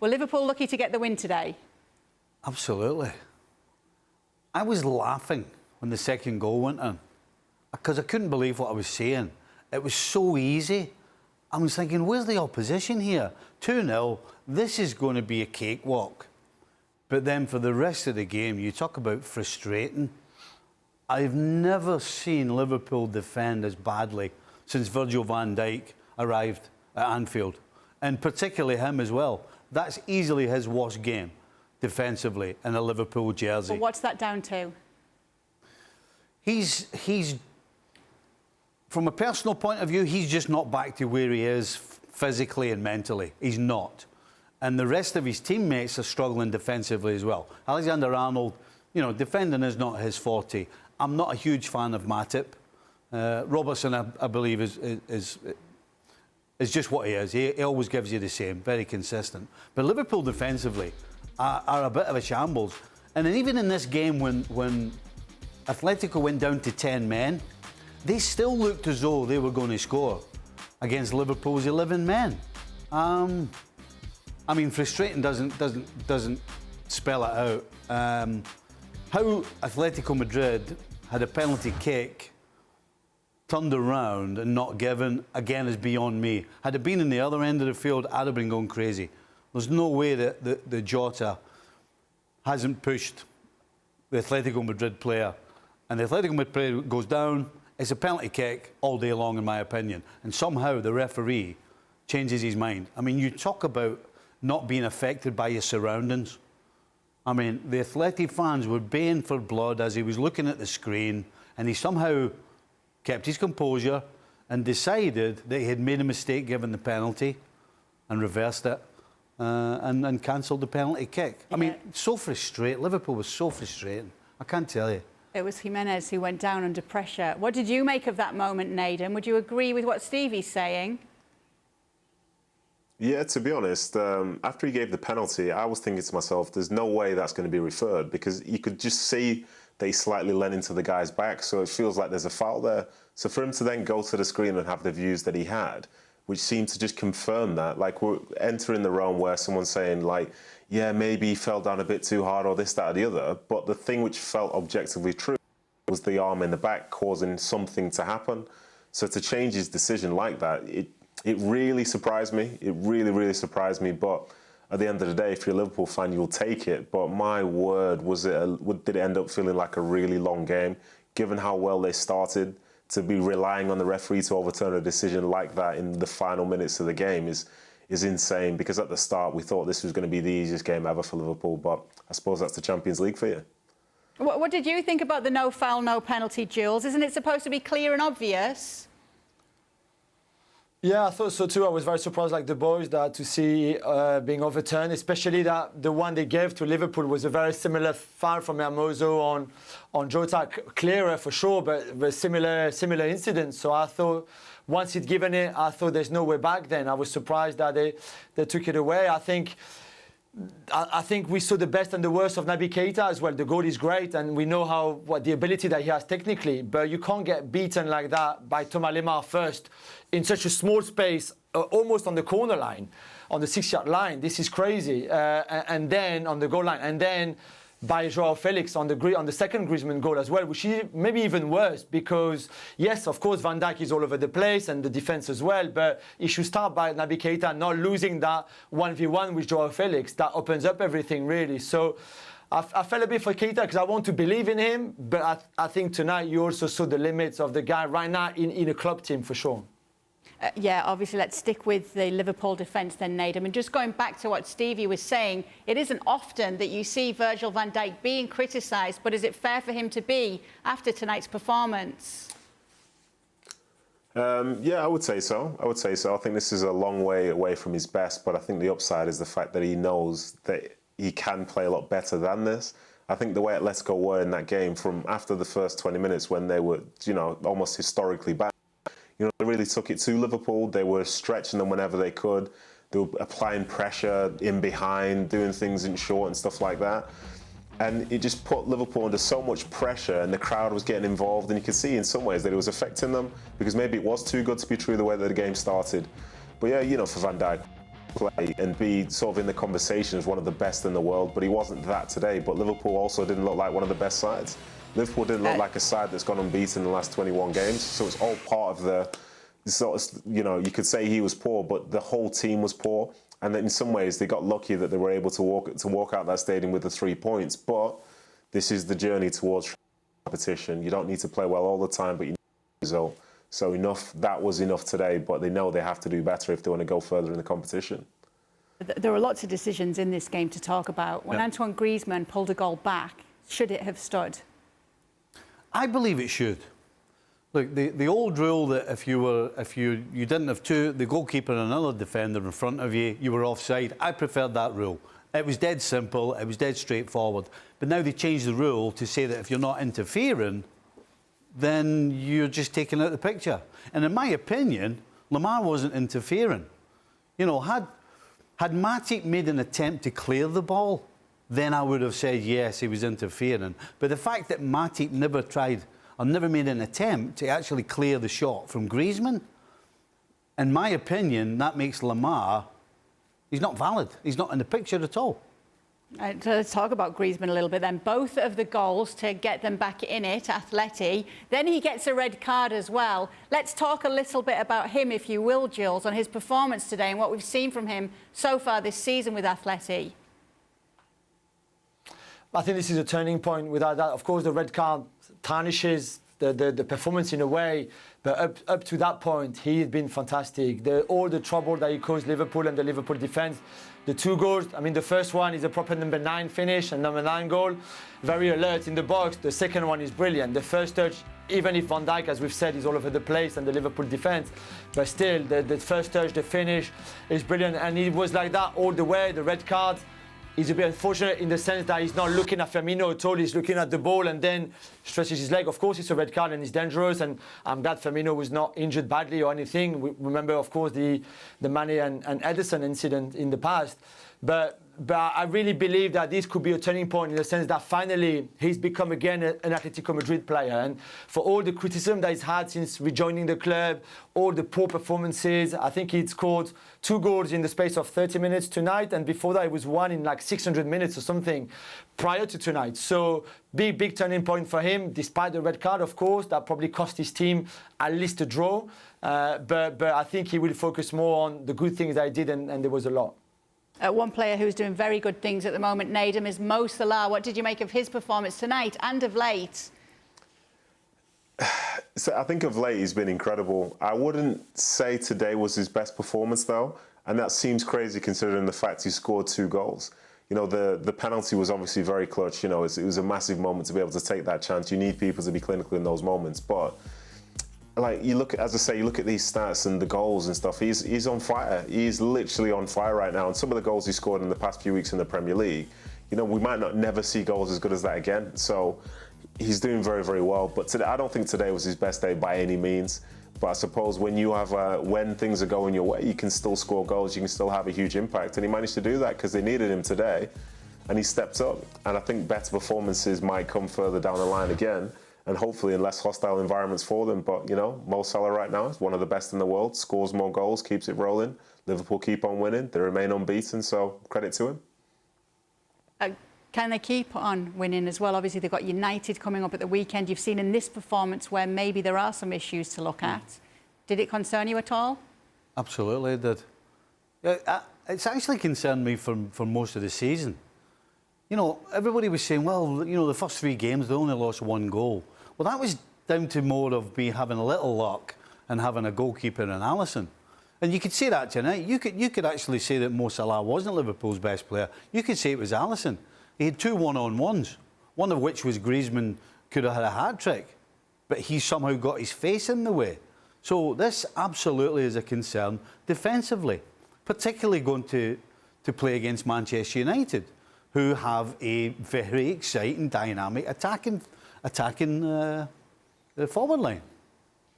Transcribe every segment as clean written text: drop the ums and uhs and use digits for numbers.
Were Liverpool lucky to get the win today? Absolutely. I was laughing when the second goal went in because I couldn't believe what I was seeing. It was so easy. I was thinking, where's the opposition here? 2-0, this is going to be a cakewalk. But then for the rest of the game, you talk about frustrating. I've never seen Liverpool defend as badly since Virgil van Dijk arrived at Anfield. And particularly him as well. That's easily his worst game defensively in a Liverpool jersey. Well, what's that down to? He's from a personal point of view, he's just not back to where he is physically and mentally. He's not. And the rest of his teammates are struggling defensively as well. Alexander-Arnold, defending is not his forte. I'm not a huge fan of Matip. Robertson, I believe, is just what he is. He always gives you the same, very consistent. But Liverpool defensively are a bit of a shambles. And then even in this game when Atletico went down to 10 men, they still looked as though they were going to score against Liverpool's 11 men. I mean, frustrating doesn't spell it out. How Atletico Madrid had a penalty kick turned around and not given, again, is beyond me. Had it been in the other end of the field, I'd have been going crazy. There's no way that the Jota hasn't pushed the Atletico Madrid player. And the Atletico Madrid player goes down. It's a penalty kick all day long, in my opinion. And somehow the referee changes his mind. I mean, you talk about not being affected by your surroundings. I mean, the Athletic fans were baying for blood as he was looking at the screen, and he somehow kept his composure and decided that he had made a mistake given the penalty and reversed it and cancelled the penalty kick. Yeah. I mean, so frustrating. Liverpool was so frustrating. I can't tell you. It was Jimenez who went down under pressure. What did you make of that moment, Nedum? Would you agree with what Stevie's saying? Yeah, to be honest, after he gave the penalty, I was thinking to myself, there's no way that's going to be referred, because you could just see they slightly leant into the guy's back, so it feels like there's a foul there. So for him to then go to the screen and have the views that he had, which seemed to just confirm that, like we're entering the realm where someone's saying, like, yeah, maybe he fell down a bit too hard or this, that or the other, but the thing which felt objectively true was the arm in the back causing something to happen. So to change his decision like that, it really surprised me. It really, really surprised me. But at the end of the day, if you're a Liverpool fan, you'll take it. But my word, did it end up feeling like a really long game, given how well they started? To be relying on the referee to overturn a decision like that in the final minutes of the game is insane, because at the start we thought this was going to be the easiest game ever for Liverpool, but I suppose that's the Champions League for you. What did you think about the no foul, no penalty, Jules? Isn't it supposed to be clear and obvious? Yeah, I thought so too. I was very surprised, like the boys, that to see being overturned, especially that the one they gave to Liverpool was a very similar foul from Hermoso on Jota, clearer for sure, but similar incident. So I thought once he'd given it, I thought there's no way back then. I was surprised that they took it away. I think we saw the best and the worst of Naby Keita as well. The goal is great, and we know what the ability that he has technically, but you can't get beaten like that by Thomas Lemar first in such a small space, almost on the corner line, on the 6-yard line. This is crazy. And then on the goal line, and then by Joao Felix on the second Griezmann goal as well, which is maybe even worse, because yes, of course, Van Dijk is all over the place and the defense as well, but it should start by Naby Keita not losing that 1v1 with Joao Felix. That opens up everything, really. So I felt a bit for Keita because I want to believe in him, but I think tonight you also saw the limits of the guy right now in a club team for sure. Yeah, obviously, let's stick with the Liverpool defence then, Nedum. And just going back to what Stevie was saying, it isn't often that you see Virgil van Dijk being criticised, but is it fair for him to be after tonight's performance? Yeah, I would say so. I think this is a long way away from his best, but I think the upside is the fact that he knows that he can play a lot better than this. I think the way Atletico were in that game from after the first 20 minutes when they were, almost historically bad, they really took it to Liverpool. They were stretching them whenever they could. They were applying pressure in behind, doing things in short and stuff like that. And it just put Liverpool under so much pressure, and the crowd was getting involved, and you could see in some ways that it was affecting them, because maybe it was too good to be true the way that the game started. But yeah, for Van Dijk, play and be sort of in the conversation as one of the best in the world, but he wasn't that today. But Liverpool also didn't look like one of the best sides. Liverpool didn't look like a side that's gone unbeaten in the last 21 games, so it's all part of the sort of, you know, you could say he was poor, but the whole team was poor. And then in some ways they got lucky that they were able to walk out that stadium with the 3 points. But this is the journey towards competition. You don't need to play well all the time, but you need a result. So that was enough today, but they know they have to do better if they want to go further in the competition. There were lots of decisions in this game to talk about. When Antoine Griezmann pulled a goal back, should it have stood? I believe it should. Look, the old rule that if you didn't have the goalkeeper and another defender in front of you, you were offside. I preferred that rule. It was dead simple. It was dead straightforward. But now they changed the rule to say that if you're not interfering, then you're just taking out the picture. And in my opinion, Lamar wasn't interfering. You know, had Matip made an attempt to clear the ball, then I would have said yes, he was interfering. But the fact that Matip never tried or never made an attempt to actually clear the shot from Griezmann, in my opinion, that makes Lamar, he's not valid. He's not in the picture at all. So let's talk about Griezmann a little bit then. Both of the goals to get them back in it, Atleti. Then he gets a red card as well. Let's talk a little bit about him, if you will, Jules, on his performance today and what we've seen from him so far this season with Atleti. I think this is a turning point. Without that, of course, the red card tarnishes the performance in a way, but up to that point, he had been fantastic. All the trouble that he caused Liverpool and the Liverpool defence, the 2 goals, I mean, the first one is a proper number 9 finish and number 9 goal, very alert in the box. The second one is brilliant. The first touch, even if Van Dijk, as we've said, is all over the place and the Liverpool defence, but still, the first touch, the finish is brilliant. And it was like that all the way. The red card is a bit unfortunate in the sense that he's not looking at Firmino at all. He's looking at the ball and then stretches his leg. Of course, it's a red card and it's dangerous. And I'm glad Firmino was not injured badly or anything. We remember, of course, the Mane and Ederson incident in the past. But I really believe that this could be a turning point in the sense that finally he's become again an Atletico Madrid player. And for all the criticism that he's had since rejoining the club, all the poor performances, I think he'd scored 2 goals in the space of 30 minutes tonight. And before that, it was 1 in like 600 minutes or something prior to tonight. So big turning point for him, despite the red card, of course. That probably cost his team at least a draw. But I think he will focus more on the good things that he did, and there was a lot. One player who's doing very good things at the moment, Nedum, is Mo Salah. What did you make of his performance tonight and of late? So I think of late he's been incredible. I wouldn't say today was his best performance though, and that seems crazy considering the fact he scored 2 goals. You know, the penalty was obviously very clutch. You know, it was a massive moment to be able to take that chance. You need people to be clinical in those moments, but like you look, as I say, you look at these stats and the goals and stuff. He's on fire. He's literally on fire right now. And some of the goals he scored in the past few weeks in the Premier League, you know, we might not never see goals as good as that again. So he's doing very, very well. But today, I don't think today was his best day by any means. But I suppose when you have when things are going your way, you can still score goals. You can still have a huge impact. And he managed to do that because they needed him today, and he stepped up. And I think better performances might come further down the line again, and hopefully in less hostile environments for them. But, you know, Mo Salah right now is one of the best in the world, scores more goals, keeps it rolling. Liverpool keep on winning. They remain unbeaten, so credit to him. Can they keep on winning as well? Obviously, they've got United coming up at the weekend. You've seen in this performance where maybe there are some issues to look at. Did it concern you at all? Absolutely, it did. It's actually concerned me for most of the season. You know, everybody was saying, well, you know, the first 3 games, they only lost 1 goal. Well, that was down to more of me having a little luck and having a goalkeeper in Alisson. And you could say that tonight. You could actually say that Mo Salah wasn't Liverpool's best player. You could say it was Alisson. He had 2 one-on-ones, one of which was Griezmann could have had a hat-trick, but he somehow got his face in the way. So this absolutely is a concern defensively, particularly going to play against Manchester United, who have a very exciting, dynamic attacking the forward line.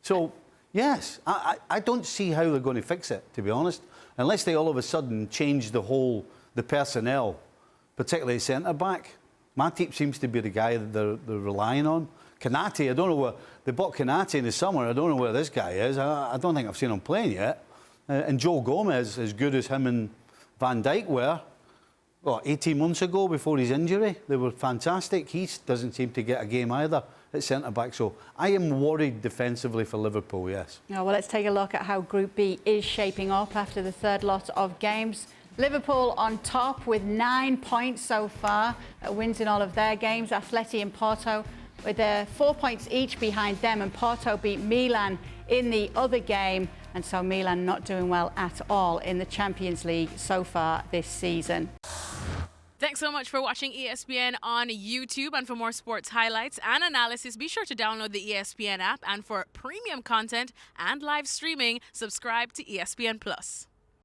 So, yes, I don't see how they're going to fix it, to be honest, unless they all of a sudden change the personnel, particularly centre-back. Matip seems to be the guy that they're relying on. Kanate, I don't know where... They bought Kanate in the summer. I don't know where this guy is. I don't think I've seen him playing yet. And Joe Gomez, as good as him Van Dijk were, 18 months ago before his injury. They were fantastic. He doesn't seem to get a game either at centre-back. So I am worried defensively for Liverpool, yes. Well, let's take a look at how Group B is shaping up after the third lot of games. Liverpool on top with 9 points so far, wins in all of their games. Atleti and Porto with 4 points each behind them, and Porto beat Milan in the other game, and so Milan not doing well at all in the Champions League so far this season. Thanks so much for watching ESPN on YouTube, and for more sports highlights and analysis, be sure to download the ESPN app, and for premium content and live streaming, subscribe to ESPN Plus.